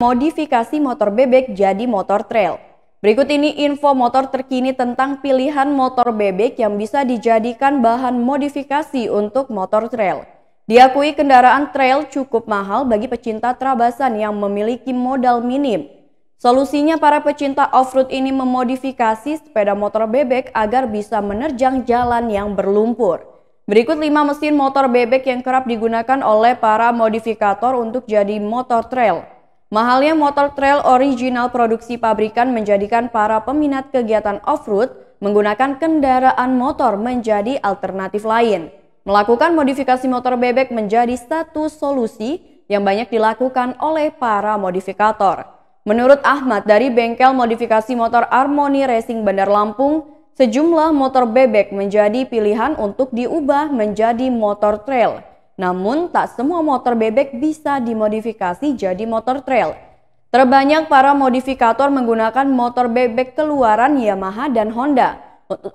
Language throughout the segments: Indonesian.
Modifikasi motor bebek jadi motor trail. Berikut ini info motor terkini tentang pilihan motor bebek yang bisa dijadikan bahan modifikasi untuk motor trail. Diakui kendaraan trail cukup mahal bagi pecinta trabasan yang memiliki modal minim. Solusinya para pecinta off-road ini memodifikasi sepeda motor bebek agar bisa menerjang jalan yang berlumpur. Berikut 5 mesin motor bebek yang kerap digunakan oleh para modifikator untuk jadi motor trail. Mahalnya motor trail original produksi pabrikan menjadikan para peminat kegiatan off-road menggunakan kendaraan motor menjadi alternatif lain. Melakukan modifikasi motor bebek menjadi satu solusi yang banyak dilakukan oleh para modifikator. Menurut Ahmad dari bengkel modifikasi motor Harmony Racing Bandar Lampung, sejumlah motor bebek menjadi pilihan untuk diubah menjadi motor trail. Namun, tak semua motor bebek bisa dimodifikasi jadi motor trail. Terbanyak para modifikator menggunakan motor bebek keluaran Yamaha dan Honda.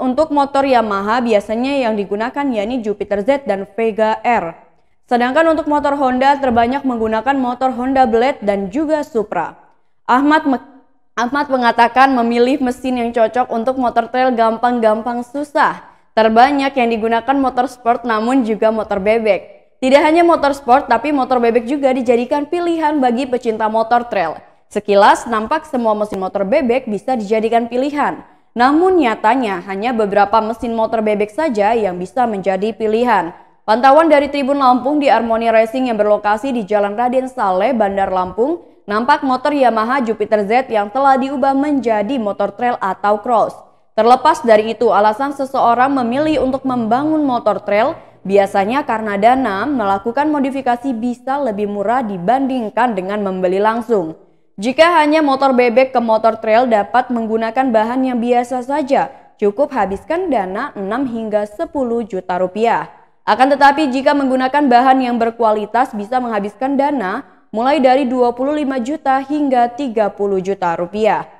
Untuk motor Yamaha biasanya yang digunakan yakni Jupiter Z dan Vega R. Sedangkan untuk motor Honda terbanyak menggunakan motor Honda Blade dan juga Supra. Ahmad mengatakan memilih mesin yang cocok untuk motor trail gampang-gampang susah. Terbanyak yang digunakan motor sport namun juga motor bebek. Tidak hanya motor sport, tapi motor bebek juga dijadikan pilihan bagi pecinta motor trail. Sekilas nampak semua mesin motor bebek bisa dijadikan pilihan. Namun nyatanya hanya beberapa mesin motor bebek saja yang bisa menjadi pilihan. Pantauan dari Tribun Lampung di Harmony Racing yang berlokasi di Jalan Raden Saleh, Bandar Lampung, nampak motor Yamaha Jupiter Z yang telah diubah menjadi motor trail atau cross. Terlepas dari itu, alasan seseorang memilih untuk membangun motor trail biasanya karena dana melakukan modifikasi bisa lebih murah dibandingkan dengan membeli langsung. Jika hanya motor bebek ke motor trail dapat menggunakan bahan yang biasa saja, cukup habiskan dana 6 hingga 10 juta rupiah. Akan tetapi jika menggunakan bahan yang berkualitas bisa menghabiskan dana mulai dari 25 juta hingga 30 juta rupiah.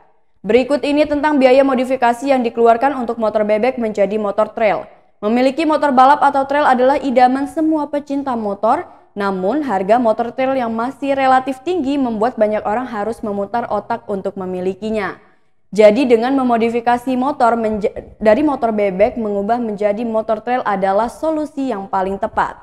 Berikut ini tentang biaya modifikasi yang dikeluarkan untuk motor bebek menjadi motor trail. Memiliki motor balap atau trail adalah idaman semua pecinta motor, namun harga motor trail yang masih relatif tinggi membuat banyak orang harus memutar otak untuk memilikinya. Jadi dengan memodifikasi motor dari motor bebek mengubah menjadi motor trail adalah solusi yang paling tepat.